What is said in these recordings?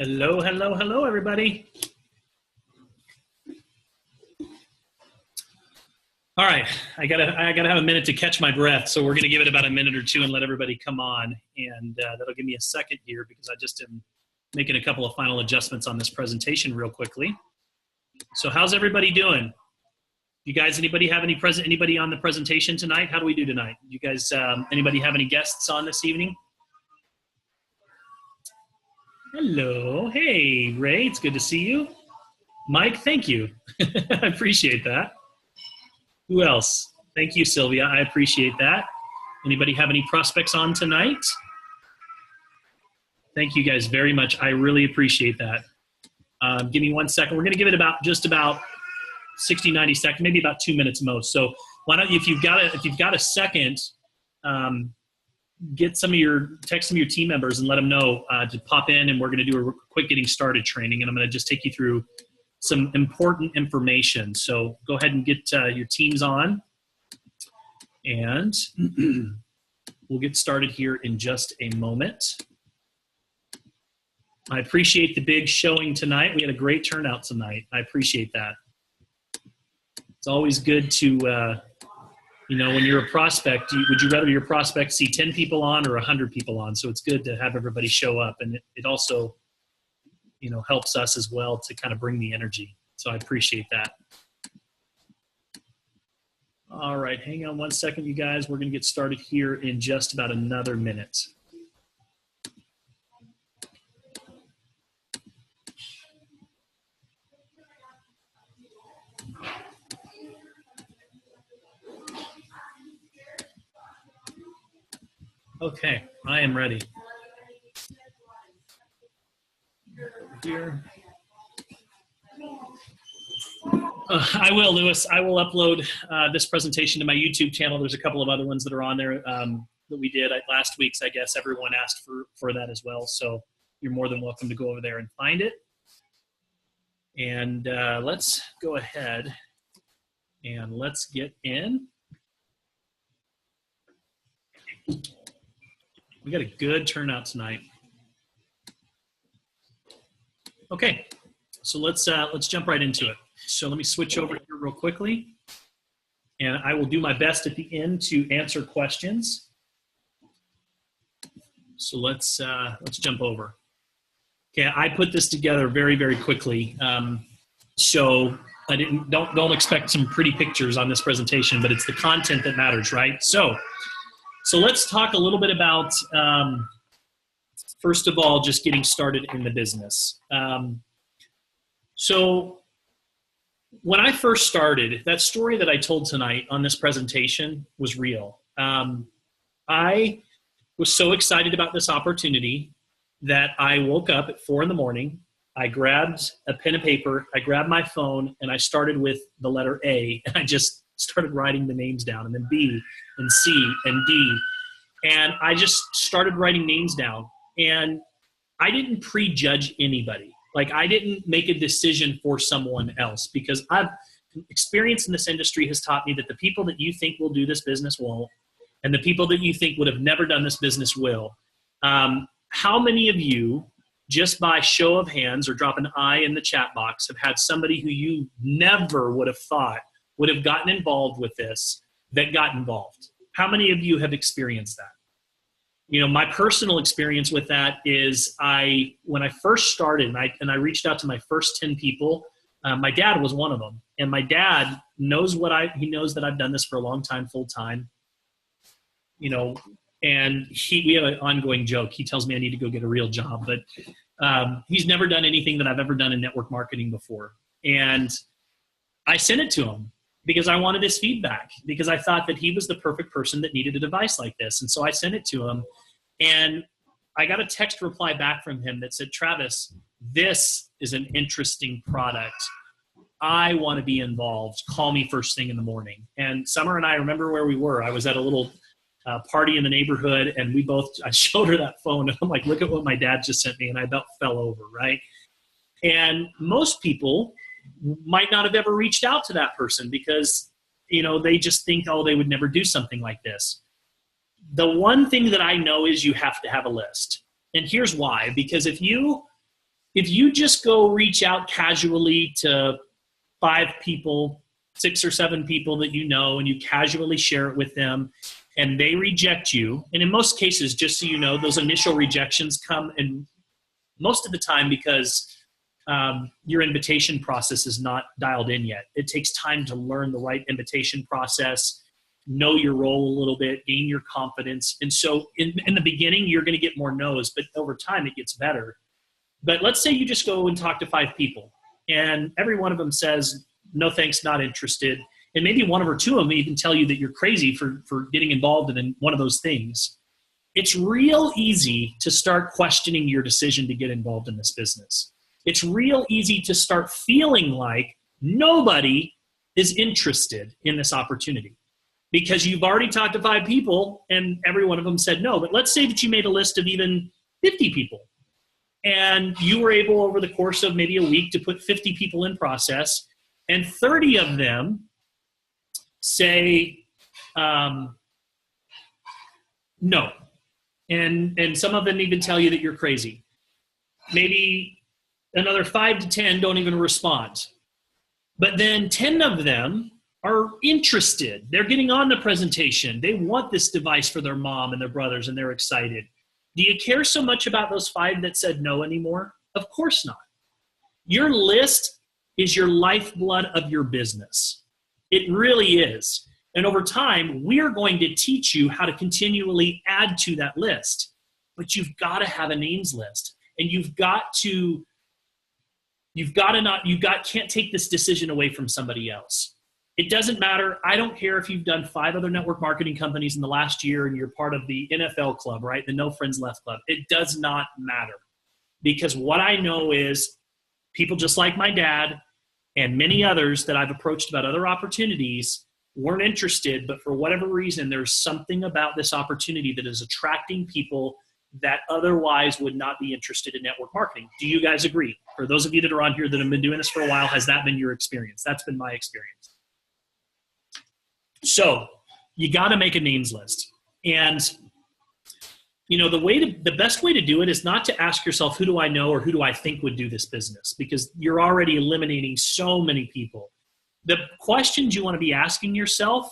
Hello, hello, hello, everybody. All right, I gotta have a minute to catch my breath, so we're gonna give it about a minute or two and let everybody come on, and that'll give me a second here because I just am making a couple of final adjustments on this presentation real quickly. So how's everybody doing? You guys, anybody on the presentation tonight? How do we do tonight? You guys, anybody have any guests on this evening? Hello, hey, Ray, it's good to see you. Mike, thank you. I appreciate that. Who else? Thank you, Sylvia. I appreciate that. Anybody have any prospects on tonight? Thank you guys very much. I really appreciate that. Give me 1 second. We're going to give it just about 60, 90 seconds, maybe about 2 minutes most. So why don't you, if you've got a second, text some of your team members and let them know to pop in, and we're going to do a quick getting started training, and I'm going to just take you through some important information. So go ahead and get your teams on, and we'll get started here in just a moment. I appreciate the big showing tonight. We had a great turnout tonight. I appreciate that. It's always good to, when you're a prospect, would you rather your prospect see 10 people on or 100 people on? So it's good to have everybody show up, and it also helps us as well to kind of bring the energy. So I appreciate that. All right, hang on 1 second, you guys. We're going to get started here in just about another minute. Okay, I am ready. Here. I will, Lewis. I will upload this presentation to my YouTube channel. There's a couple of other ones that are on there that we did last week's. I guess everyone asked for that as well. So you're more than welcome to go over there and find it. And let's go ahead and let's get in. We got a good turnout tonight. Okay, so let's jump right into it. So let me switch over here real quickly, and I will do my best at the end to answer questions. So let's jump over. Okay, I put this together very, very quickly. So I don't expect some pretty pictures on this presentation, but it's the content that matters, right? So let's talk a little bit about, first of all, just getting started in the business. So when I first started, that story that I told tonight on this presentation was real. I was so excited about this opportunity that I woke up at 4 a.m. I grabbed a pen and paper, I grabbed my phone, and I started with the letter A, and I just started writing the names down, and then B and C and D. And I just started writing names down, and I didn't prejudge anybody. Like, I didn't make a decision for someone else, because experience in this industry has taught me that the people that you think will do this business won't, and the people that you think would have never done this business will. How many of you, just by show of hands or drop an I in the chat box, have had somebody who you never would have thought would have gotten involved with this that got involved? How many of you have experienced that? My personal experience with that is when I first started and I reached out to my first 10 people, my dad was one of them. And my dad knows he knows that I've done this for a long time, full time, and we have an ongoing joke. He tells me I need to go get a real job, but he's never done anything that I've ever done in network marketing before. And I sent it to him because I wanted his feedback, because I thought that he was the perfect person that needed a device like this. And so I sent it to him, and I got a text reply back from him that said, "Travis, this is an interesting product. I want to be involved. Call me first thing in the morning." And Summer and I remember where we were. I was at a little party in the neighborhood, and I showed her that phone, and I'm like, "Look at what my dad just sent me." And I about fell over, right? And most people might not have ever reached out to that person because, they just think, oh, they would never do something like this. The one thing that I know is you have to have a list. And here's why. Because if you If you just go reach out casually to 5 people, 6 or 7 people that you know, and you casually share it with them, and they reject you, and in most cases, just so you know, those initial rejections come, and most of the time because your invitation process is not dialed in yet. It takes time to learn the right invitation process, know your role a little bit, gain your confidence. And so in the beginning, you're going to get more no's, but over time it gets better. But let's say you just go and talk to 5 people, and every one of them says, no thanks, not interested. And maybe one or 2 of them even tell you that you're crazy for getting involved in one of those things. It's real easy to start questioning your decision to get involved in this business. It's real easy to start feeling like nobody is interested in this opportunity because you've already talked to 5 people and every one of them said no. But let's say that you made a list of even 50 people and you were able over the course of maybe a week to put 50 people in process, and 30 of them say no. And some of them even tell you that you're crazy. Maybe another 5 to 10 don't even respond. But then 10 of them are interested. They're getting on the presentation. They want this device for their mom and their brothers, and they're excited. Do you care so much about those 5 that said no anymore? Of course not. Your list is your lifeblood of your business. It really is. And over time, we're going to teach you how to continually add to that list. But you've got to have a names list. And can't take this decision away from somebody else. It doesn't matter. I don't care if you've done 5 other network marketing companies in the last year and you're part of the NFL club, right? The No Friends Left club. It does not matter. Because what I know is people just like my dad and many others that I've approached about other opportunities weren't interested, but for whatever reason, there's something about this opportunity that is attracting people that otherwise would not be interested in network marketing. Do you guys agree? For those of you that are on here that have been doing this for a while, has that been your experience? That's been my experience. So you got to make a names list. And the best way to do it is not to ask yourself, who do I know or who do I think would do this business? Because you're already eliminating so many people. The questions you want to be asking yourself,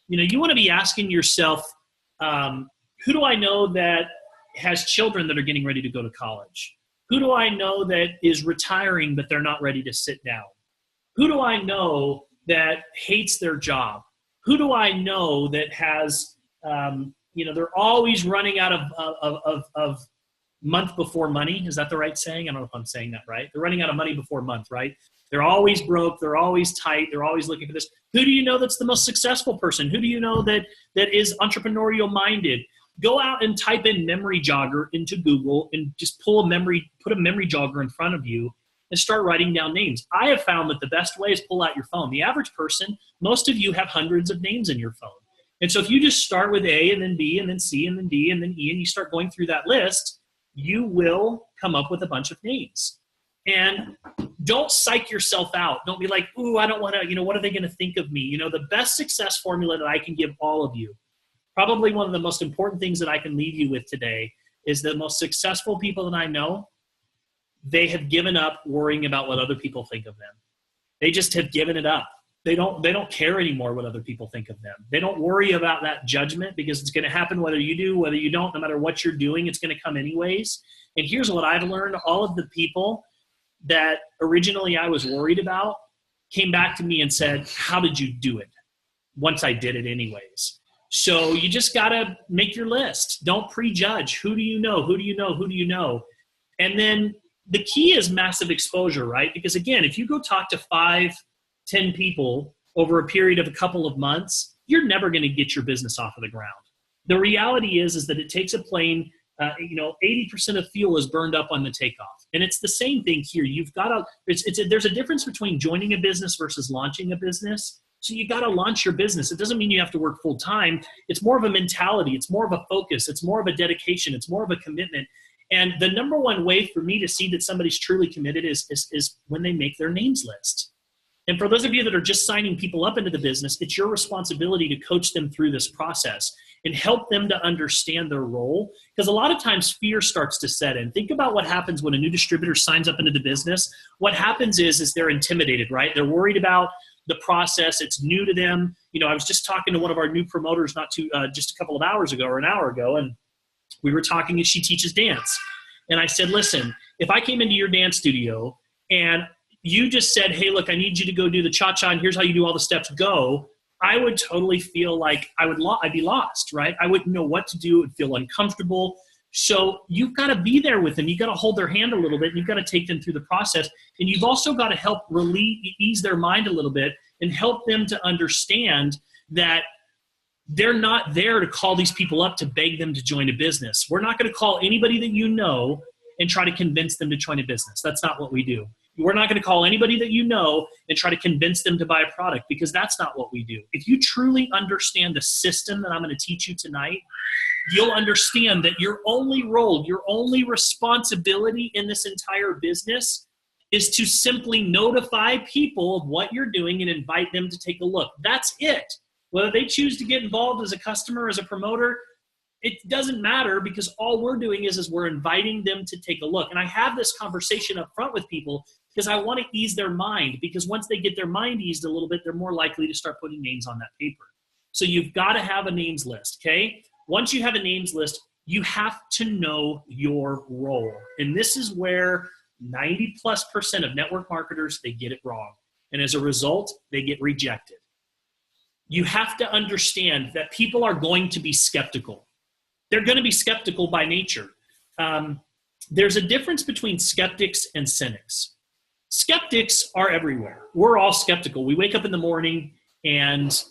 you want to be asking yourself, who do I know that has children that are getting ready to go to college? Who do I know that is retiring but they're not ready to sit down? Who do I know that hates their job? Who do I know that has, they're always running out of month before money? Is that the right saying? I don't know if I'm saying that right. They're running out of money before month, right? They're always broke. They're always tight. They're always looking for this. Who do you know that's the most successful person? Who do you know that is entrepreneurial minded? Go out and type in memory jogger into Google and just put a memory jogger in front of you and start writing down names. I have found that the best way is pull out your phone. The average person, most of you have hundreds of names in your phone. And so if you just start with A and then B and then C and then D and then E and you start going through that list, you will come up with a bunch of names. And don't psych yourself out. Don't be like, ooh, I don't want to, what are they going to think of me? The best success formula that I can give all of you, probably one of the most important things that I can leave you with today, is the most successful people that I know, they have given up worrying about what other people think of them. They just have given it up. They don't care anymore what other people think of them. They don't worry about that judgment because it's going to happen whether you do, whether you don't, no matter what you're doing, it's going to come anyways. And here's what I've learned. All of the people that originally I was worried about came back to me and said, how did you do it? Once I did it anyways. So you just got to make your list. Don't prejudge. Who do you know? Who do you know? Who do you know? And then the key is massive exposure, right? Because again, if you go talk to 5, 10 people over a period of a couple of months, you're never going to get your business off of the ground. The reality is that it takes a plane, 80% of fuel is burned up on the takeoff. And it's the same thing here. You've got to, there's a difference between joining a business versus launching a business. So you got to launch your business. It doesn't mean you have to work full time. It's more of a mentality. It's more of a focus. It's more of a dedication. It's more of a commitment. And the number one way for me to see that somebody's truly committed is when they make their names list. And for those of you that are just signing people up into the business, it's your responsibility to coach them through this process. and help them to understand their role. Because a lot of times fear starts to set in. Think about what happens when a new distributor signs up into the business. What happens is they're intimidated, right? They're worried about the process. It's new to them. I was just talking to one of our new promoters just a couple of hours ago or an hour ago, and we were talking, and she teaches dance. And I said, listen, if I came into your dance studio and you just said, hey, look, I need you to go do the cha-cha, and here's how you do all the steps, go, I would totally feel like I'd be lost, right? I wouldn't know what to do. It would feel uncomfortable. So you've got to be there with them. You've got to hold their hand a little bit. And you've got to take them through the process. And you've also got to help ease their mind a little bit and help them to understand that they're not there to call these people up to beg them to join a business. We're not going to call anybody that you know and try to convince them to join a business. That's not what we do. We're not going to call anybody that you know and try to convince them to buy a product, because that's not what we do. If you truly understand the system that I'm going to teach you tonight, you'll understand that your only role, your only responsibility in this entire business is to simply notify people of what you're doing and invite them to take a look. That's it. Whether they choose to get involved as a customer, as a promoter, it doesn't matter, because all we're doing is we're inviting them to take a look. And I have this conversation up front with people because I want to ease their mind, because once they get their mind eased a little bit, they're more likely to start putting names on that paper. So you've got to have a names list, okay? Once you have a names list, you have to know your role. And this is where 90+% of network marketers, they get it wrong. And as a result, they get rejected. You have to understand that people are going to be skeptical. They're going to be skeptical by nature. There's a difference between skeptics and cynics. Skeptics are everywhere. We're all skeptical. We wake up in the morning and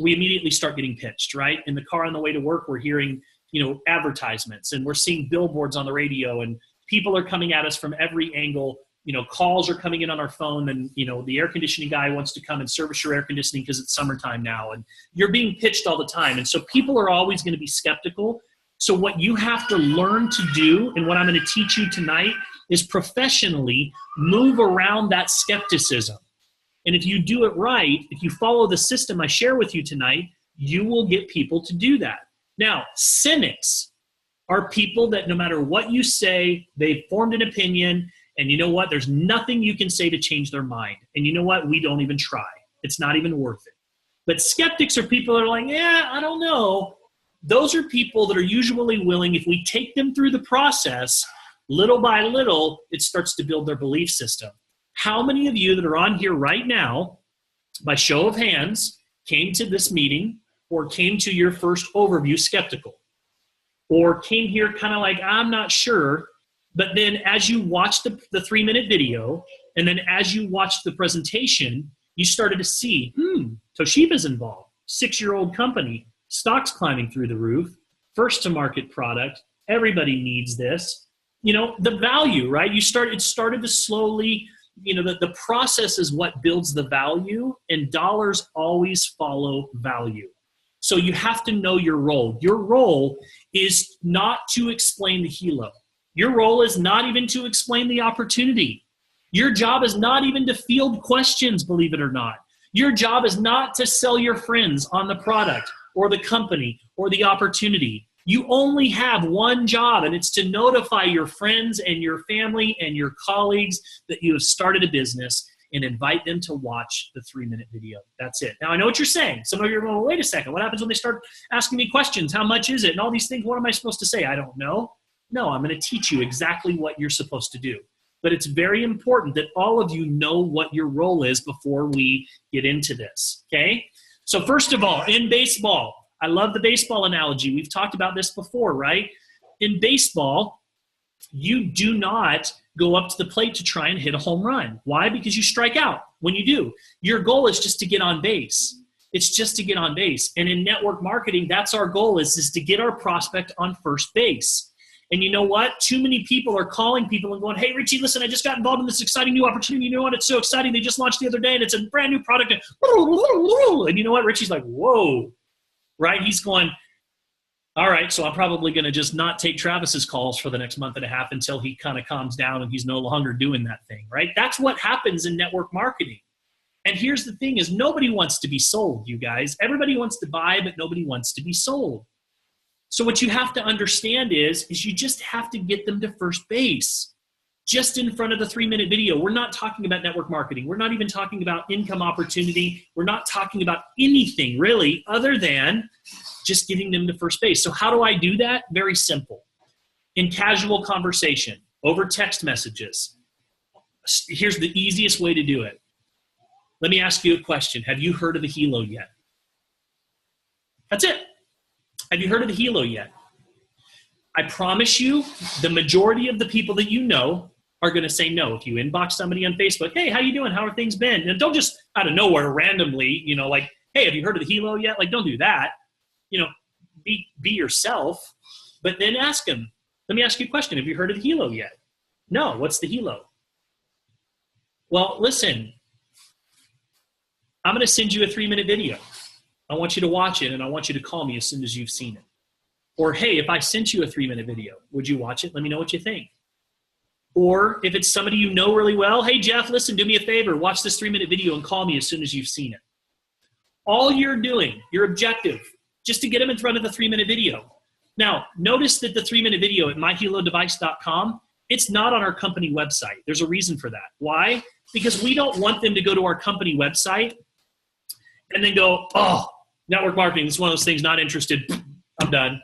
we immediately start getting pitched, right? In the car on the way to work, we're hearing, advertisements, and we're seeing billboards on the radio, and people are coming at us from every angle. Calls are coming in on our phone, and, the air conditioning guy wants to come and service your air conditioning because it's summertime now, and you're being pitched all the time. And so people are always going to be skeptical. So what you have to learn to do, and what I'm going to teach you tonight, is professionally move around that skepticism. And if you do it right, if you follow the system I share with you tonight, you will get people to do that. Now, cynics are people that no matter what you say, they've formed an opinion, and you know what? There's nothing you can say to change their mind. And you know what? We don't even try. It's not even worth it. But skeptics are people that are like, I don't know. Those are people that are usually willing, if we take them through the process, little by little, it starts to build their belief system. How many of you that are on here right now, by show of hands, came to this meeting or came to your first overview skeptical? Or came here kind of like, I'm not sure. But then as you watched the 3-minute video, and then as you watched the presentation, you started to see, Toshiba's involved, 6-year-old company, stocks climbing through the roof, first to market product, everybody needs this. The value, right? It started to slowly, the process is what builds the value, and dollars always follow value. So you have to know your role. Your role is not to explain the helo. Your role is not even to explain the opportunity. Your job is not even to field questions, believe it or not. Your job is not to sell your friends on the product or the company or the opportunity. You only have one job, and it's to notify your friends and your family and your colleagues that you have started a business and invite them to watch the 3-minute video. That's it. Now, I know what you're saying. Some of you are going, wait a second. What happens when they start asking me questions? How much is it? And all these things. What am I supposed to say? I don't know. No, I'm going to teach you exactly what you're supposed to do. But it's very important that all of you know what your role is before we get into this, okay? So first of all, in baseball, I love the baseball analogy. We've talked about this before, right? In baseball, you do not go up to the plate to try and hit a home run. Why? Because you strike out when you do. Your goal is just to get on base. It's just to get on base. And in network marketing, that's our goal is to get our prospect on first base. And you know what? Too many people are calling people and going, hey, Richie, listen, I just got involved in this exciting new opportunity. You know what? It's so exciting. They just launched the other day, and it's a brand new product. And you know what? Richie's like, whoa, right? He's going, all right, so I'm probably going to just not take Travis's calls for the next month and a half until he kind of calms down and he's no longer doing that thing, right? That's what happens in network marketing. And here's the thing is nobody wants to be sold, you guys. Everybody wants to buy, but nobody wants to be sold. So what you have to understand is you just have to get them to first base. Just in front of the 3-minute video. We're not talking about network marketing. We're not even talking about income opportunity. We're not talking about anything really other than just getting them to first base. So how do I do that? Very simple. In casual conversation, over text messages. Here's the easiest way to do it. Let me ask you a question. Have you heard of the Helo yet? That's it. Have you heard of the Helo yet? I promise you, the majority of the people that you know are going to say no. If you inbox somebody on Facebook, hey, how you doing? How are things been? And don't just out of nowhere randomly, like, hey, have you heard of the Helo yet? Like, don't do that. Be yourself, but then ask them. Let me ask you a question. Have you heard of the Helo yet? No. What's the Helo? Well, listen, I'm going to send you a 3-minute video. I want you to watch it, and I want you to call me as soon as you've seen it. Or, hey, if I sent you a 3-minute video, would you watch it? Let me know what you think. Or if it's somebody you know really well, hey, Jeff, listen, do me a favor. Watch this 3-minute video and call me as soon as you've seen it. All you're doing, your objective, just to get them in front of the 3-minute video. Now, notice that the 3-minute video at myhelodevice.com, it's not on our company website. There's a reason for that. Why? Because we don't want them to go to our company website and then go, oh, network marketing is one of those things, not interested, I'm done.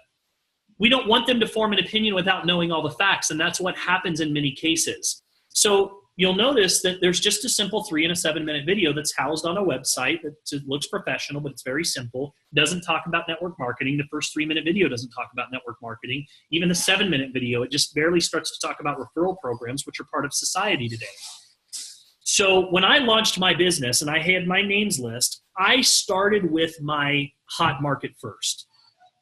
We don't want them to form an opinion without knowing all the facts, and that's what happens in many cases. So you'll notice that there's just a simple 3 and a 7-minute video that's housed on a website that looks professional, but it's very simple. Doesn't talk about network marketing. The first 3-minute video doesn't talk about network marketing. Even the 7-minute video, it just barely starts to talk about referral programs, which are part of society today. So when I launched my business and I had my names list, I started with my hot market first.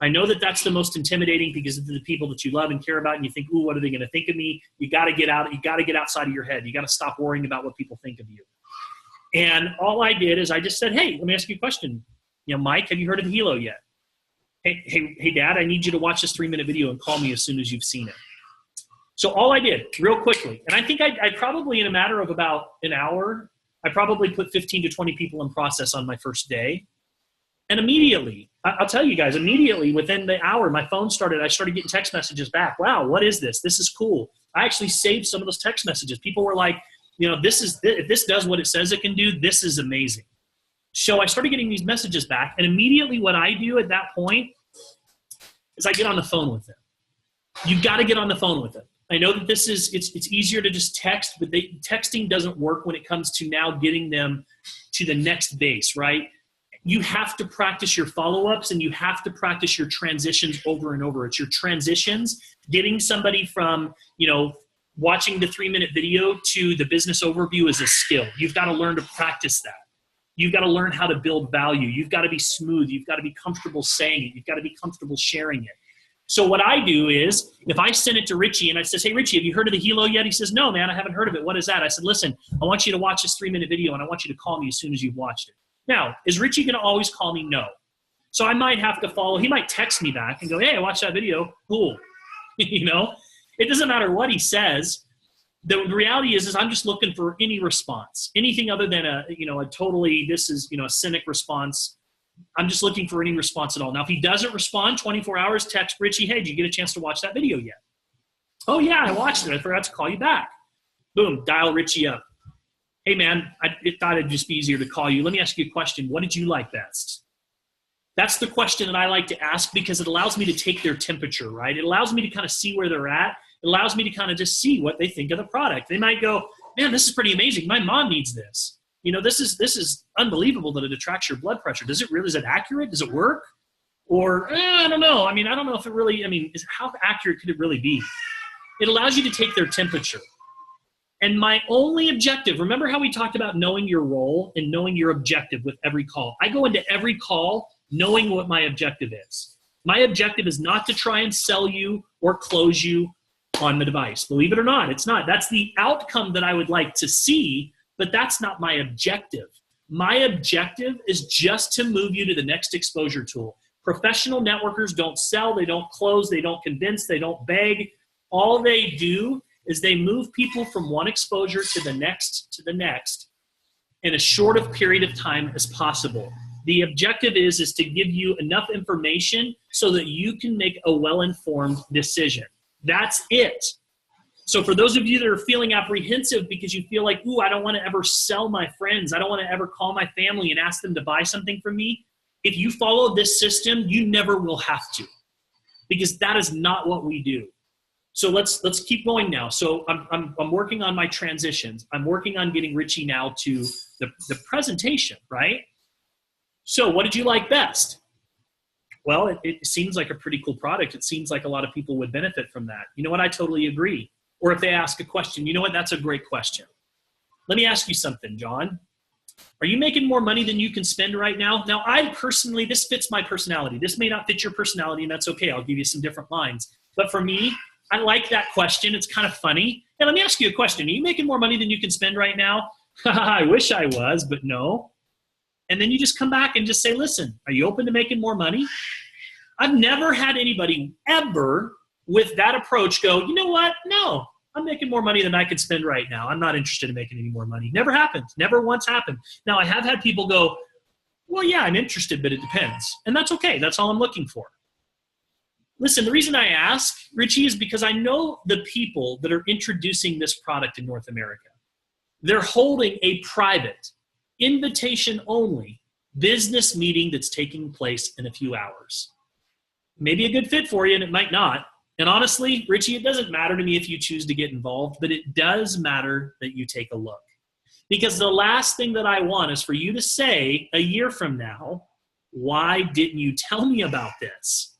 I know that that's the most intimidating because of the people that you love and care about, and you think, ooh, what are they going to think of me? You got to get out. You got to get outside of your head. You got to stop worrying about what people think of you. And all I did is I just said, hey, let me ask you a question. Mike, have you heard of the Helo yet? Hey, Dad, I need you to watch this 3-minute video and call me as soon as you've seen it. So all I did, real quickly, and I think I probably, in a matter of about an hour, I probably put 15 to 20 people in process on my first day. And immediately, I'll tell you guys, immediately within the hour, I started getting text messages back. Wow, what is this? This is cool. I actually saved some of those text messages. People were like, if this does what it says it can do, this is amazing. So I started getting these messages back. And immediately what I do at that point is I get on the phone with them. You've got to get on the phone with them. I know that it's easier to just text, but texting doesn't work when it comes to now getting them to the next base, right? You have to practice your follow-ups and you have to practice your transitions over and over. It's your transitions, getting somebody from, watching the 3-minute video to the business overview is a skill. You've got to learn to practice that. You've got to learn how to build value. You've got to be smooth. You've got to be comfortable saying it. You've got to be comfortable sharing it. So what I do is, if I send it to Richie and I says, hey, Richie, have you heard of the Helo yet? He says, no, man, I haven't heard of it. What is that? I said, listen, I want you to watch this 3-minute video and I want you to call me as soon as you've watched it. Now, is Richie going to always call me? No. So I might have to follow. He might text me back and go, hey, I watched that video. Cool. It doesn't matter what he says. The reality is I'm just looking for any response, anything other than a cynic response. I'm just looking for any response at all. Now, if he doesn't respond, 24 hours, text Richie, hey, did you get a chance to watch that video yet? Oh, yeah, I watched it. I forgot to call you back. Boom, dial Richie up. Hey, man, I thought it'd just be easier to call you. Let me ask you a question. What did you like best? That's the question that I like to ask because it allows me to take their temperature, right? It allows me to kind of see where they're at. It allows me to kind of just see what they think of the product. They might go, man, this is pretty amazing. My mom needs this. This is unbelievable that it attracts your blood pressure. Is it accurate? Does it work? Or, I don't know. I don't know if it really, how accurate could it really be? It allows you to take their temperature. And my only objective, remember how we talked about knowing your role and knowing your objective with every call? I go into every call knowing what my objective is. My objective is not to try and sell you or close you on the device. Believe it or not, it's not. That's the outcome that I would like to see, but that's not my objective. My objective is just to move you to the next exposure tool. Professional networkers don't sell, they don't close, they don't convince, they don't beg. All they do is they move people from one exposure to the next, in as short of period of time as possible. The objective is to give you enough information so that you can make a well-informed decision. That's it. So for those of you that are feeling apprehensive because you feel like, ooh, I don't want to ever sell my friends, I don't want to ever call my family and ask them to buy something from me, if you follow this system, you never will have to, because that is not what we do. So let's keep going now. So I'm working on my transitions. I'm working on getting Richie now to the presentation, right? So what did you like best? Well, it seems like a pretty cool product. It seems like a lot of people would benefit from that. You know what? I totally agree. Or if they ask a question, you know what? That's a great question. Let me ask you something, John. Are you making more money than you can spend right now? Now, I personally, this fits my personality. This may not fit your personality, and that's okay. I'll give you some different lines. But for me, I like that question. It's kind of funny. And let me ask you a question. Are you making more money than you can spend right now? I wish I was, but no. And then you just come back and just say, listen, are you open to making more money? I've never had anybody ever with that approach go, you know what? No, I'm making more money than I could spend right now. I'm not interested in making any more money. Never happened. Never once happened. Now, I have had people go, well, yeah, I'm interested, but it depends. And that's okay. That's all I'm looking for. Listen, the reason I ask, Richie, is because I know the people that are introducing this product in North America. They're holding a private, invitation-only business meeting that's taking place in a few hours. Maybe a good fit for you, and it might not. And honestly, Richie, it doesn't matter to me if you choose to get involved, but it does matter that you take a look. Because the last thing that I want is for you to say a year from now, why didn't you tell me about this?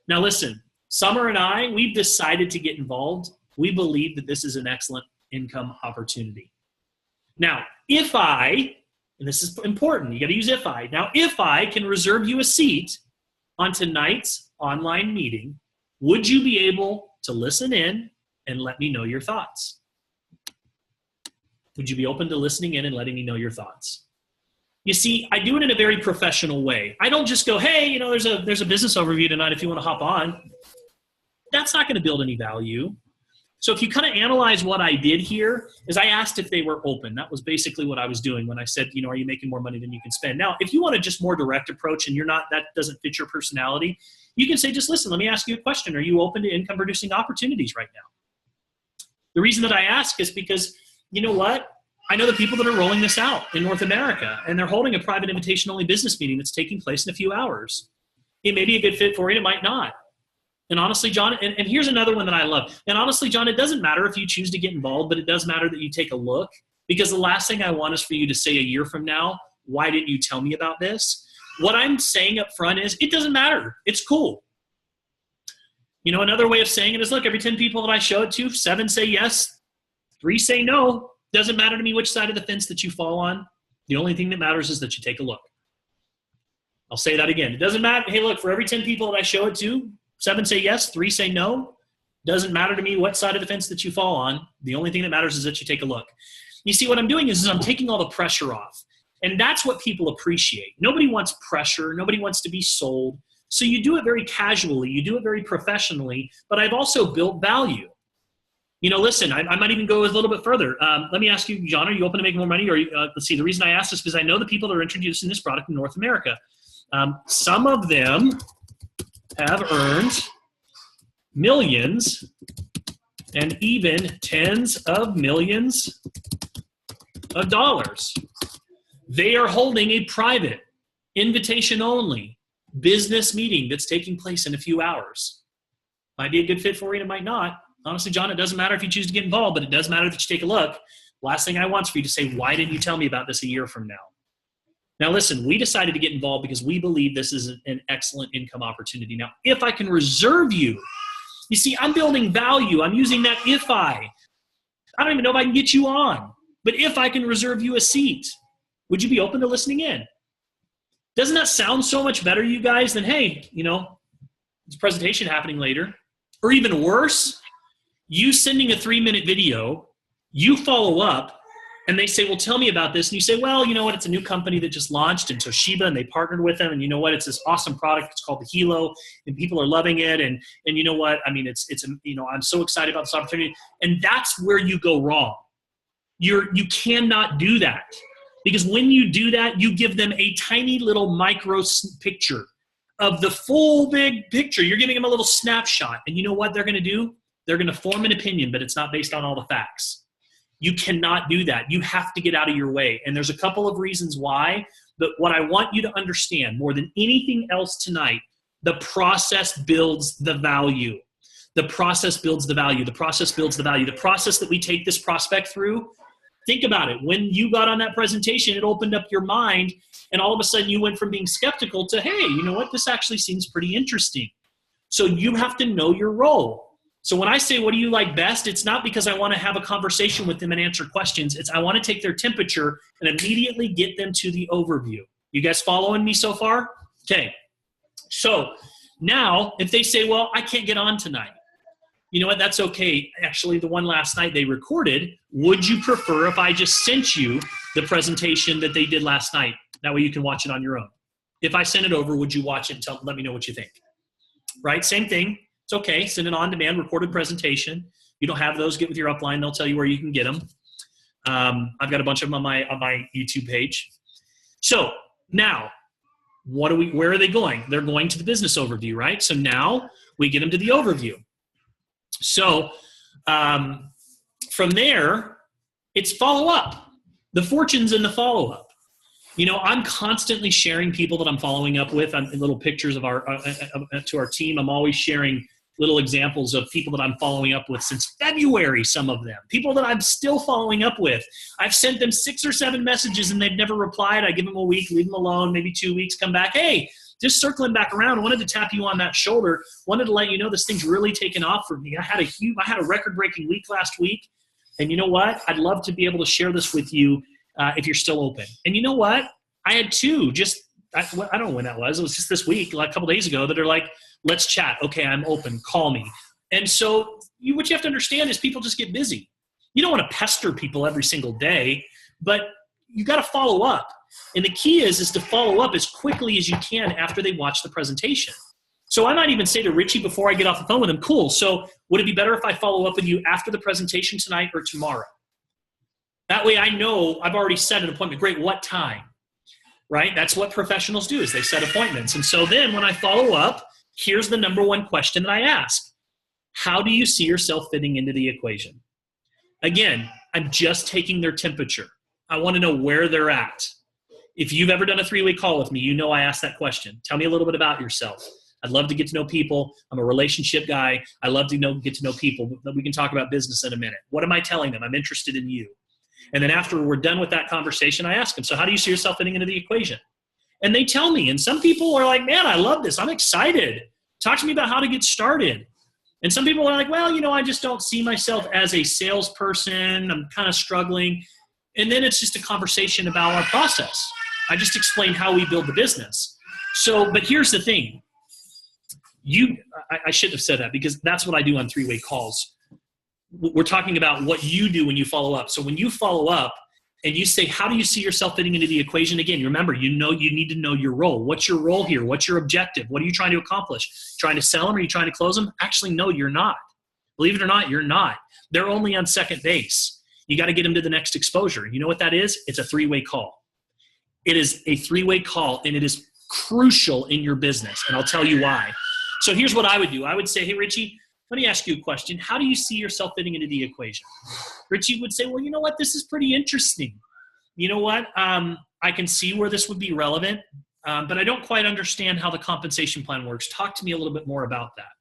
Now listen, Summer and I, we've decided to get involved. We believe that this is an excellent income opportunity. Now, if I, and this is important, you got to use if I. Now, if I can reserve you a seat on tonight's online meeting, would you be able to listen in and let me know your thoughts? Would you be open to listening in and letting me know your thoughts? You see, I do it in a very professional way. I don't just go, hey, you know, there's a business overview tonight if you want to hop on. That's not going to build any value. So if you kind of analyze what I did here, is I asked if they were open. That was basically what I was doing when I said, you know, are you making more money than you can spend? Now, if you want a just more direct approach and you're not, that doesn't fit your personality, you can say, just listen, let me ask you a question. Are you open to income producing opportunities right now? The reason that I ask is because, you know what? I know the people that are rolling this out in North America, and they're holding a private invitation-only business meeting that's taking place in a few hours. It may be a good fit for you, it might not. And honestly, John, and here's another one that I love. And honestly, John, it doesn't matter if you choose to get involved, but it does matter that you take a look, because the last thing I want is for you to say a year from now, why didn't you tell me about this? What I'm saying up front is, it doesn't matter. It's cool. You know, another way of saying it is, look, every 10 people that I show it to, 7 say yes, 3 say no. Doesn't matter to me which side of the fence that you fall on. The only thing that matters is that you take a look. I'll say that again. It doesn't matter. Hey, look, for every 10 people that I show it to, 7 say yes, 3 say no. Doesn't matter to me what side of the fence that you fall on. The only thing that matters is that you take a look. You see, what I'm doing is I'm taking all the pressure off. And that's what people appreciate. Nobody wants pressure. Nobody wants to be sold. So you do it very casually. You do it very professionally. But I've also built value. You know, listen, I might even go a little bit further. Let me ask you, John, are you open to making more money? Or let's see, the reason I ask this is because I know the people that are introducing this product in North America. Some of them have earned millions and even tens of millions of dollars. They are holding a private, invitation-only business meeting that's taking place in a few hours. Might be a good fit for you, and it might not. Honestly, John, it doesn't matter if you choose to get involved, but it does matter that you take a look. Last thing I want is for you to say, why didn't you tell me about this a year from now? Now, listen, we decided to get involved because we believe this is an excellent income opportunity. Now, if I can reserve you, you see, I'm building value. I'm using that if I don't even know if I can get you on, but if I can reserve you a seat, would you be open to listening in? Doesn't that sound so much better, you guys, than, hey, you know, there's a presentation happening later? Or even worse, you sending a 3-minute video, you follow up, and they say, well, tell me about this. And you say, well, you know what? It's a new company that just launched in Toshiba, and they partnered with them. And you know what? It's this awesome product. It's called the Hilo, and people are loving it. And you know what? I mean, it's you know, I'm so excited about this opportunity. And that's where you go wrong. You cannot do that. Because when you do that, you give them a tiny little micro picture of the full big picture. You're giving them a little snapshot. And you know what they're going to do? They're going to form an opinion, but it's not based on all the facts. You cannot do that. You have to get out of your way. And there's a couple of reasons why. But what I want you to understand more than anything else tonight, the process builds the value. The process builds the value. The process builds the value. The process that we take this prospect through, think about it. When you got on that presentation, it opened up your mind, and all of a sudden you went from being skeptical to, hey, you know what? This actually seems pretty interesting. So you have to know your role. So when I say, what do you like best? It's not because I want to have a conversation with them and answer questions. It's I want to take their temperature and immediately get them to the overview. You guys following me so far? Okay. So now if they say, well, I can't get on tonight. You know what? That's okay. Actually, the one last night they recorded, would you prefer if I just sent you the presentation that they did last night? That way you can watch it on your own. If I send it over, would you watch it and let me know what you think? Right? Same thing. It's okay. Send an on-demand recorded presentation. You don't have those, get with your upline. They'll tell you where you can get them. I've got a bunch of them on my YouTube page. So now, where are they going? They're going to the business overview, right? So now we get them to the overview. So from there, it's follow-up. The fortune's in the follow-up. You know, I'm constantly sharing people that I'm following up with on little pictures of to our team. I'm always sharing little examples of people that I'm following up with since February, some of them. People that I'm still following up with. I've sent them 6 or 7 messages and they've never replied. I give them a week, leave them alone, maybe 2 weeks, come back. Hey, just circling back around, I wanted to tap you on that shoulder. Wanted to let you know this thing's really taken off for me. I had a record-breaking week last week. And you know what? I'd love to be able to share this with you if you're still open. And you know what? I had 2 I don't know when that was. It was just this week, like a couple days ago, that are like, let's chat. Okay, I'm open. Call me. And so what you have to understand is people just get busy. You don't want to pester people every single day, but you got to follow up. And the key is to follow up as quickly as you can after they watch the presentation. So I might even say to Richie before I get off the phone with him, cool, so would it be better if I follow up with you after the presentation tonight or tomorrow? That way I know I've already set an appointment. Great, what time? Right? That's what professionals do, is they set appointments. And so then when I follow up, here's the number one question that I ask. How do you see yourself fitting into the equation? Again, I'm just taking their temperature. I want to know where they're at. If you've ever done a 3-way call with me, you know I ask that question. Tell me a little bit about yourself. I'd love to get to know people. I'm a relationship guy. I love to get to know people. We can talk about business in a minute. What am I telling them? I'm interested in you. And then after we're done with that conversation, I ask them, so how do you see yourself fitting into the equation? And they tell me. And some people are like, man, I love this. I'm excited. Talk to me about how to get started. And some people are like, well, you know, I just don't see myself as a salesperson. I'm kind of struggling. And then it's just a conversation about our process. I just explained how we build the business. So, but here's the thing. I shouldn't have said that, because that's what I do on 3-way calls. We're talking about what you do when you follow up. So when you follow up and you say, how do you see yourself fitting into the equation? Again, remember, you need to know your role. What's your role here? What's your objective? What are you trying to accomplish? Trying to sell them? Are you trying to close them? Actually, no, you're not. Believe it or not, you're not. They're only on second base. You got to get them to the next exposure. You know what that is? It's a 3-way call. It is a 3-way call, and it is crucial in your business. And I'll tell you why. So here's what I would do. I would say, hey, Richie, let me ask you a question. How do you see yourself fitting into the equation? Richie would say, well, you know what? This is pretty interesting. You know what? I can see where this would be relevant, but I don't quite understand how the compensation plan works. Talk to me a little bit more about that.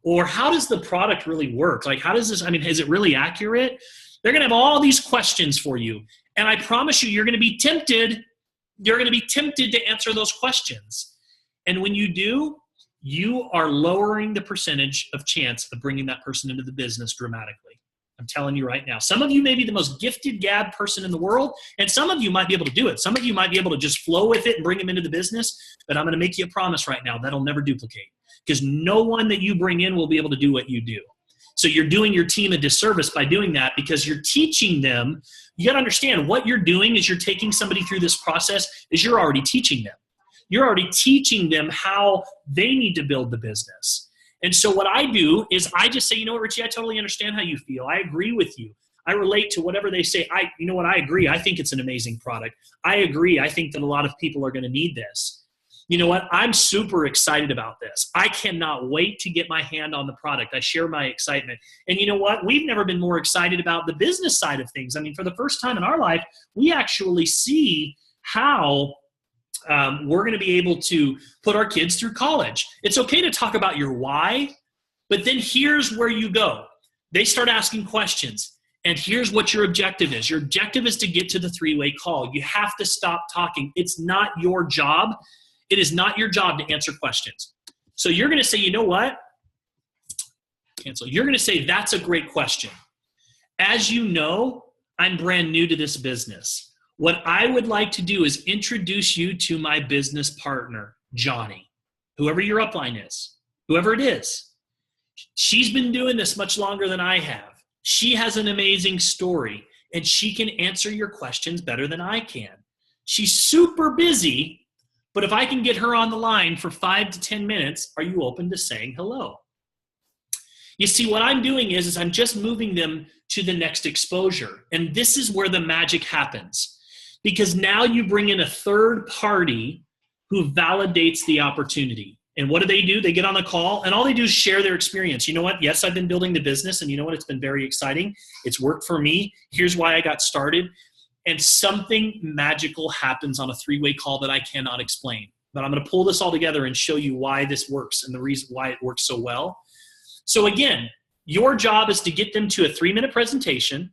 Or how does the product really work? Like, how does this, is it really accurate? They're going to have all these questions for you. And I promise you, you're going to be tempted. You're going to be tempted to answer those questions. And when you do, you are lowering the percentage of chance of bringing that person into the business dramatically. I'm telling you right now. Some of you may be the most gifted gab person in the world, and some of you might be able to do it. Some of you might be able to just flow with it and bring them into the business, but I'm going to make you a promise right now. That'll never duplicate, because no one that you bring in will be able to do what you do. So you're doing your team a disservice by doing that, because you're teaching them. You got to understand, what you're doing is you're taking somebody through this process is you're already teaching them. You're already teaching them how they need to build the business. And so what I do is I just say, you know what, Richie, I totally understand how you feel. I agree with you. I relate to whatever they say. You know what? I agree. I think it's an amazing product. I agree. I think that a lot of people are going to need this. You know what? I'm super excited about this. I cannot wait to get my hand on the product. I share my excitement. And you know what? We've never been more excited about the business side of things. I mean, for the first time in our life, we actually see how we're going to be able to put our kids through college. It's okay to talk about your why, but then here's where you go. They start asking questions, and here's what your objective is. Your objective is to get to the three-way call. You have to stop talking. It's not your job. It is not your job to answer questions. So you're going to say, you know what? Cancel. You're going to say, that's a great question. As you know, I'm brand new to this business. What I would like to do is introduce you to my business partner, Johnny, whoever your upline is, whoever it is. She's been doing this much longer than I have. She has an amazing story, and she can answer your questions better than I can. She's super busy, but if I can get her on the line for 5 to 10 minutes, are you open to saying hello? You see, what I'm doing is I'm just moving them to the next exposure. And this is where the magic happens. Because now you bring in a third party who validates the opportunity. And what do? They get on the call, and all they do is share their experience. You know what? Yes, I've been building the business, and you know what? It's been very exciting. It's worked for me. Here's why I got started. And something magical happens on a three-way call that I cannot explain. But I'm going to pull this all together and show you why this works and the reason why it works so well. So again, your job is to get them to a 3-minute presentation.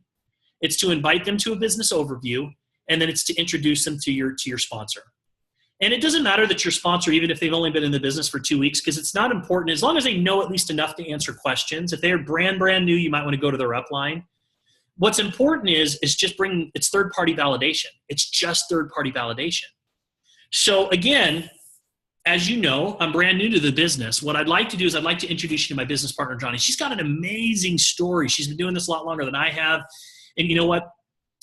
It's to invite them to a business overview, and then it's to introduce them to your sponsor. And it doesn't matter that your sponsor, even if they've only been in the business for 2 weeks, because it's not important. As long as they know at least enough to answer questions. If they're brand new, you might want to go to their upline. What's important is just it's third-party validation. It's just third-party validation. So again, as you know, I'm brand new to the business. What I'd like to do is I'd like to introduce you to my business partner, Johnny. She's got an amazing story. She's been doing this a lot longer than I have. And you know what?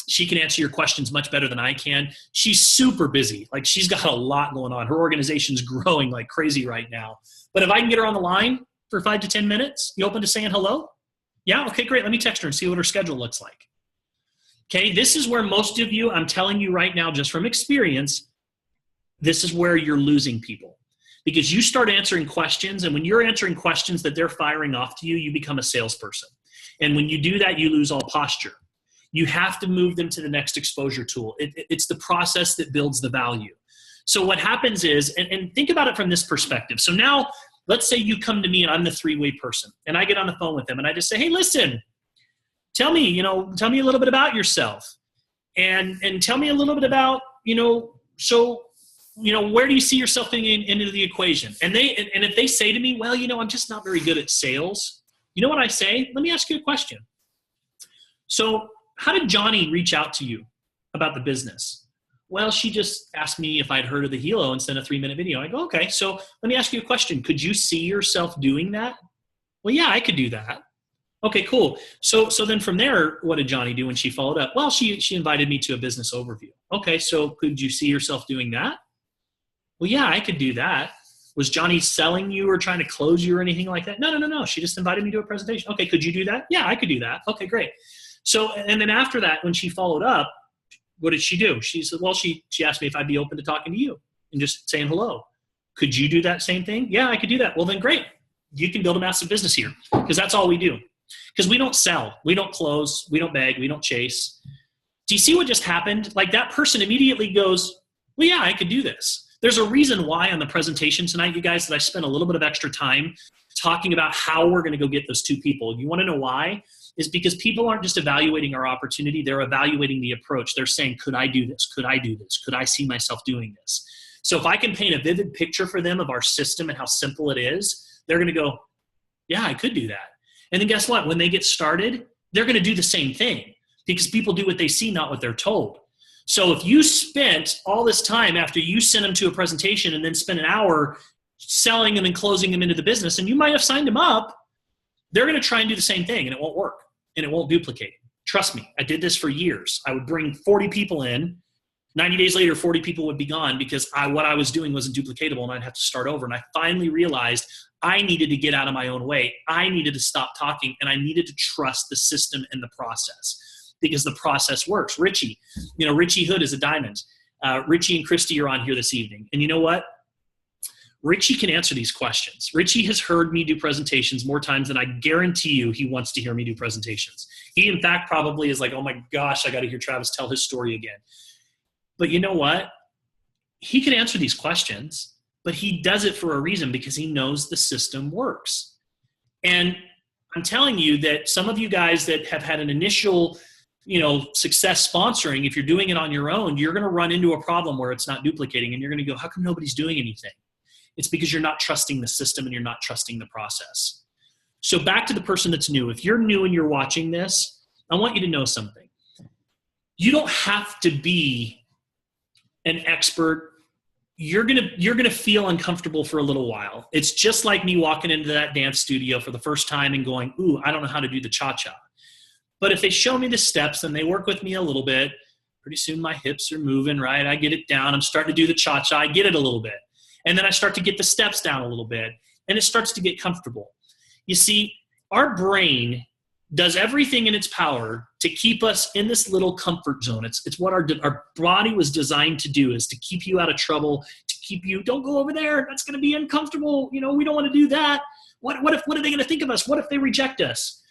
She can answer your questions much better than I can. She's super busy. Like, she's got a lot going on. Her organization's growing like crazy right now. But if I can get her on the line for 5 to 10 minutes, you open to saying hello? Yeah, okay, great. Let me text her and see what her schedule looks like. Okay, this is where most of you, I'm telling you right now, just from experience, this is where you're losing people. Because you start answering questions, and when you're answering questions that they're firing off to you, you become a salesperson. And when you do that, you lose all posture. You have to move them to the next exposure tool. It's the process that builds the value. So what happens is, and think about it from this perspective. So now, let's say you come to me and I'm the three-way person, and I get on the phone with them and I just say, hey, listen, tell me a little bit about yourself, and tell me a little bit about, where do you see yourself fitting into the equation? And if they say to me, well, I'm just not very good at sales. You know what I say? Let me ask you a question. So how did Johnny reach out to you about the business? Well, she just asked me if I'd heard of the Helo and sent a 3-minute video. I go, okay, so let me ask you a question. Could you see yourself doing that? Well, yeah, I could do that. Okay, cool. So then from there, what did Johnny do when she followed up? Well, she invited me to a business overview. Okay, so could you see yourself doing that? Well, yeah, I could do that. Was Johnny selling you or trying to close you or anything like that? No. She just invited me to a presentation. Okay, could you do that? Yeah, I could do that. Okay, great. So, and then after that, when she followed up, what did she do? She said, well, she asked me if I'd be open to talking to you and just saying hello. Could you do that same thing? Yeah, I could do that. Well, then great. You can build a massive business here, because that's all we do. Because we don't sell. We don't close. We don't beg. We don't chase. Do you see what just happened? Like, that person immediately goes, well, yeah, I could do this. There's a reason why on the presentation tonight, you guys, that I spent a little bit of extra time talking about how we're going to go get those 2 people. You want to know why? Is because people aren't just evaluating our opportunity. They're evaluating the approach. They're saying, could I do this? Could I do this? Could I see myself doing this? So if I can paint a vivid picture for them of our system and how simple it is, they're going to go, yeah, I could do that. And then guess what? When they get started, they're going to do the same thing, because people do what they see, not what they're told. So if you spent all this time after you sent them to a presentation and then spent an hour selling them and closing them into the business, and you might have signed them up, they're going to try and do the same thing, and it won't work, and it won't duplicate. Trust me, I did this for years. I would bring 40 people in. 90 days later, 40 people would be gone, because what I was doing wasn't duplicatable, and I'd have to start over. And I finally realized I needed to get out of my own way. I needed to stop talking, and I needed to trust the system and the process. because the process works. Richie Hood is a diamond. Richie and Christy are on here this evening. And you know what? Richie can answer these questions. Richie has heard me do presentations more times than I guarantee you he wants to hear me do presentations. He, in fact, probably is like, oh my gosh, I got to hear Travis tell his story again. But you know what? He can answer these questions, but he does it for a reason, because he knows the system works. And I'm telling you that some of you guys that have had an initial, success sponsoring, if you're doing it on your own, you're going to run into a problem where it's not duplicating, and you're going to go, how come nobody's doing anything? It's because you're not trusting the system and you're not trusting the process. So back to the person that's new. If you're new and you're watching this, I want you to know something. You don't have to be an expert. You're gonna feel uncomfortable for a little while. It's just like me walking into that dance studio for the first time and going, ooh, I don't know how to do the cha-cha. But if they show me the steps and they work with me a little bit, pretty soon my hips are moving, right? I get it down. I'm starting to do the cha-cha. I get it a little bit. And then I start to get the steps down a little bit, and it starts to get comfortable. You see, our brain does everything in its power to keep us in this little comfort zone. It's what our body was designed to do, is to keep you out of trouble, to keep you, don't go over there. That's going to be uncomfortable. We don't want to do that. What are they going to think of us? What if they reject us?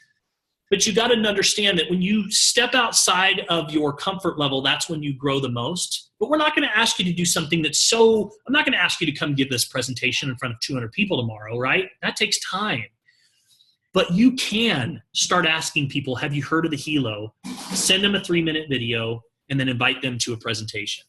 But you got to understand that when you step outside of your comfort level, that's when you grow the most. But we're not going to ask you to do something I'm not going to ask you to come give this presentation in front of 200 people tomorrow, right? That takes time. But you can start asking people, have you heard of the Hilo? Send them a 3-minute video and then invite them to a presentation.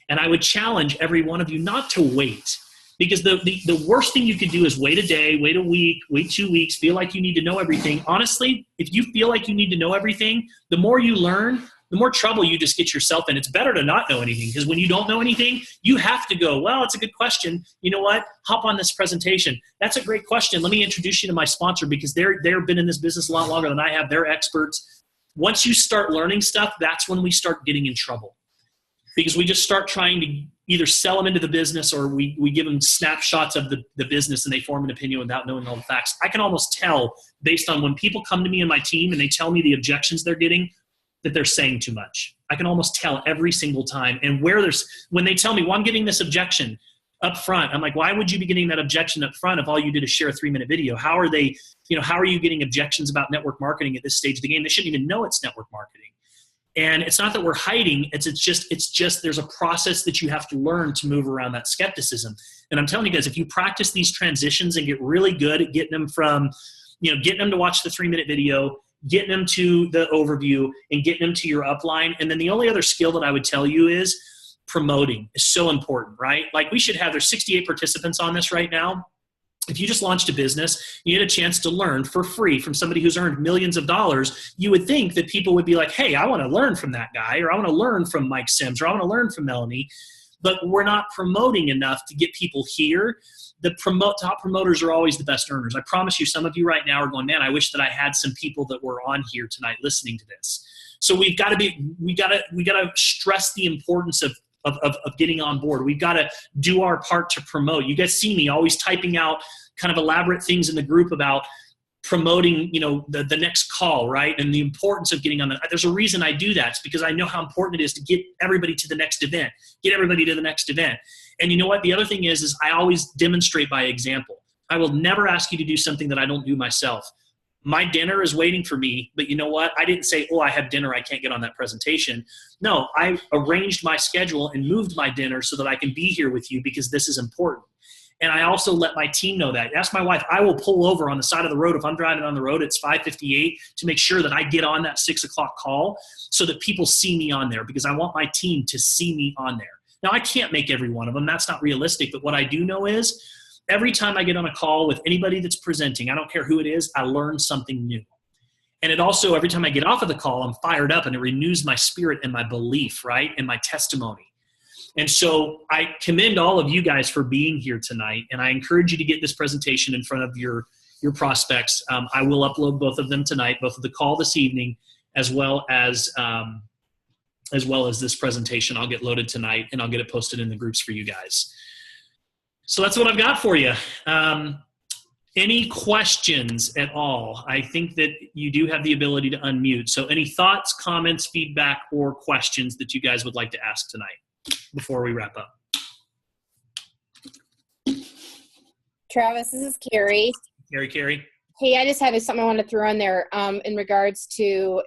And I would challenge every one of you not to wait. Because the worst thing you could do is wait a day, wait a week, wait 2 weeks, feel like you need to know everything. Honestly, if you feel like you need to know everything, the more you learn, the more trouble you just get yourself in. It's better to not know anything, because when you don't know anything, you have to go, well, it's a good question. You know what? Hop on this presentation. That's a great question. Let me introduce you to my sponsor, because they've been in this business a lot longer than I have. They're experts. Once you start learning stuff, that's when we start getting in trouble, because we just start trying to either sell them into the business, or we give them snapshots of the business and they form an opinion without knowing all the facts. I can almost tell, based on when people come to me and my team and they tell me the objections they're getting, that they're saying too much. I can almost tell every single time. And when they tell me, well, I'm getting this objection up front, I'm like, why would you be getting that objection up front if all you did is share a 3-minute video? How are you getting objections about network marketing at this stage of the game? They shouldn't even know it's network marketing. And it's not that we're hiding. It's just there's a process that you have to learn to move around that skepticism. And I'm telling you guys, if you practice these transitions and get really good at getting them to watch the 3-minute video, getting them to the overview, and getting them to your upline. And then the only other skill that I would tell you is promoting is so important, right? Like there's 68 participants on this right now. If you just launched a business, you had a chance to learn for free from somebody who's earned millions of dollars, you would think that people would be like, hey, I want to learn from that guy, or I want to learn from Mike Sims, or I want to learn from Melanie. But we're not promoting enough to get people here. The top promoters are always the best earners. I promise you, some of you right now are going, man, I wish that I had some people that were on here tonight listening to this. So we got to stress the importance of getting on board. We've got to do our part to promote. You guys see me always typing out kind of elaborate things in the group about promoting, the next call, right? And the importance of getting on that. There's a reason I do that. It's because I know how important it is to get everybody to the next event. And you know what? The other thing is I always demonstrate by example. I will never ask you to do something that I don't do myself. My dinner is waiting for me, but you know what? I didn't say, oh, I have dinner, I can't get on that presentation. No, I arranged my schedule and moved my dinner so that I can be here with you, because this is important. And I also let my team know that. Ask my wife, I will pull over on the side of the road. If I'm driving on the road, it's 5:58 to make sure that I get on that 6 o'clock call so that people see me on there, because I want my team to see me on there. Now, I can't make every one of them. That's not realistic. But what I do know is every time I get on a call with anybody that's presenting, I don't care who it is, I learn something new. And it also, every time I get off of the call, I'm fired up, and it renews my spirit and my belief, right, and my testimony. And so I commend all of you guys for being here tonight, and I encourage you to get this presentation in front of your prospects. I will upload both of them tonight, both of the call this evening, as well as this presentation. I'll get loaded tonight, and I'll get it posted in the groups for you guys. So that's what I've got for you. Any questions at all? I think that you do have the ability to unmute. So any thoughts, comments, feedback, or questions that you guys would like to ask tonight before we wrap up? Travis, this is Carrie. Carrie. Hey, I just have something I want to throw in there in regards to,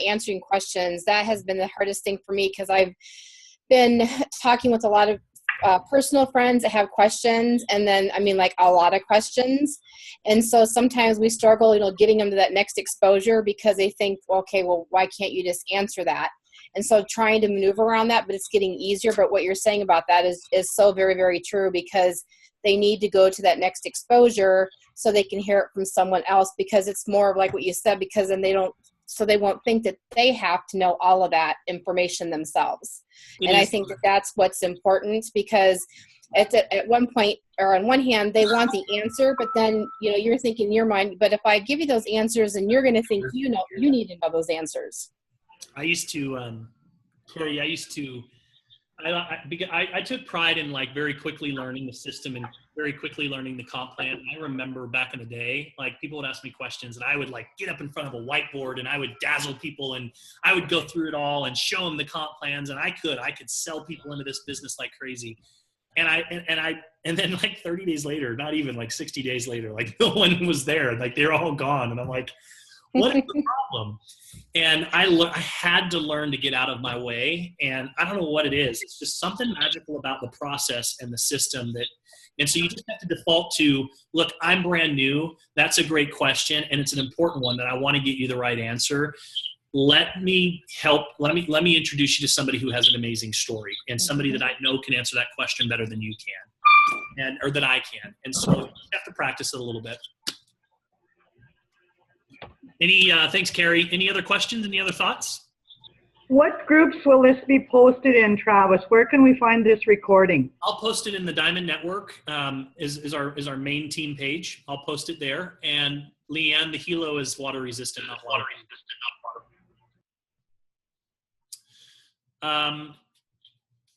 answering questions. That has been the hardest thing for me because I've been talking with a lot of personal friends that have questions, and then, like a lot of questions. And so sometimes we struggle, getting them to that next exposure because they think, okay, well, why can't you just answer that? And so trying to maneuver around that, but it's getting easier. But what you're saying about that is so very, very true, because they need to go to that next exposure so they can hear it from someone else, because it's more of like what you said, because then they won't think that they have to know all of that information themselves. And I think that that's what's important, because at one point, or on one hand, they want the answer, but then, you're thinking in your mind, but if I give you those answers, and you're going to think, you need to know those answers. I used to, Carrie, I took pride in like very quickly learning the system and very quickly learning the comp plan. I remember back in the day, like people would ask me questions and I would like get up in front of a whiteboard and I would dazzle people and I would go through it all and show them the comp plans. And I could sell people into this business like crazy. And then like 30 days later, not even like 60 days later, like no one was there. Like they're all gone. And I'm like, what is the problem? And I had to learn to get out of my way. And I don't know what it is. It's just something magical about the process and the system and so you just have to default to, look, I'm brand new. That's a great question. And it's an important one that I want to get you the right answer. Let me introduce you to somebody who has an amazing story and somebody that I know can answer that question better than you can, or that I can. And so you have to practice it a little bit. Thanks, Carrie. Any other questions? Any other thoughts? What groups will this be posted in, Travis? Where can we find this recording? I'll post it in the Diamond Network. Is our main team page. I'll post it there. And Leanne, the Hilo is water resistant, not water resistant.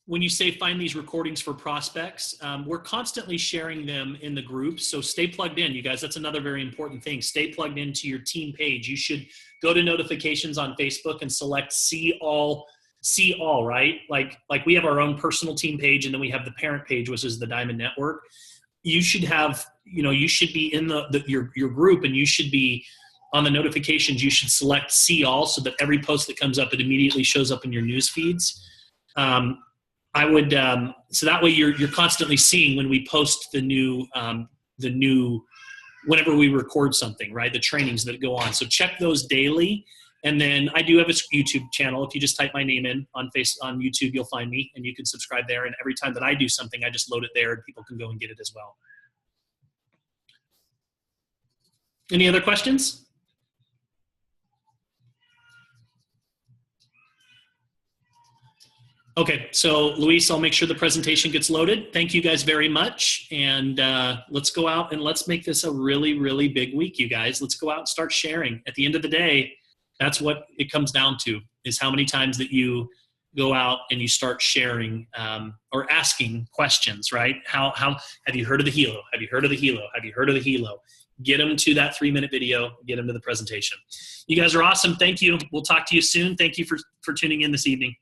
When you say find these recordings for prospects, we're constantly sharing them in the groups. So stay plugged in, you guys. That's another very important thing. Stay plugged into your team page. You should go to notifications on Facebook and select see all, right? Like we have our own personal team page, and then we have the parent page, which is the Diamond Network. You should have, you should be in your group, and you should be on the notifications. You should select see all so that every post that comes up, it immediately shows up in your news feeds. I would, so that way you're constantly seeing when we post the new, whenever we record something, right? The trainings that go on. So check those daily. And then I do have a YouTube channel. If you just type my name in on YouTube, you'll find me and you can subscribe there. And every time that I do something, I just load it there and people can go and get it as well. Any other questions? Okay, so Luis, I'll make sure the presentation gets loaded. Thank you guys very much. And let's go out and let's make this a really, really big week, you guys. Let's go out and start sharing. At the end of the day, that's what it comes down to, is how many times that you go out and you start sharing or asking questions, right? How have you heard of the Hilo? Have you heard of the Hilo? Have you heard of the Hilo? Get them to that 3-minute video, get them to the presentation. You guys are awesome. Thank you. We'll talk to you soon. Thank you for tuning in this evening.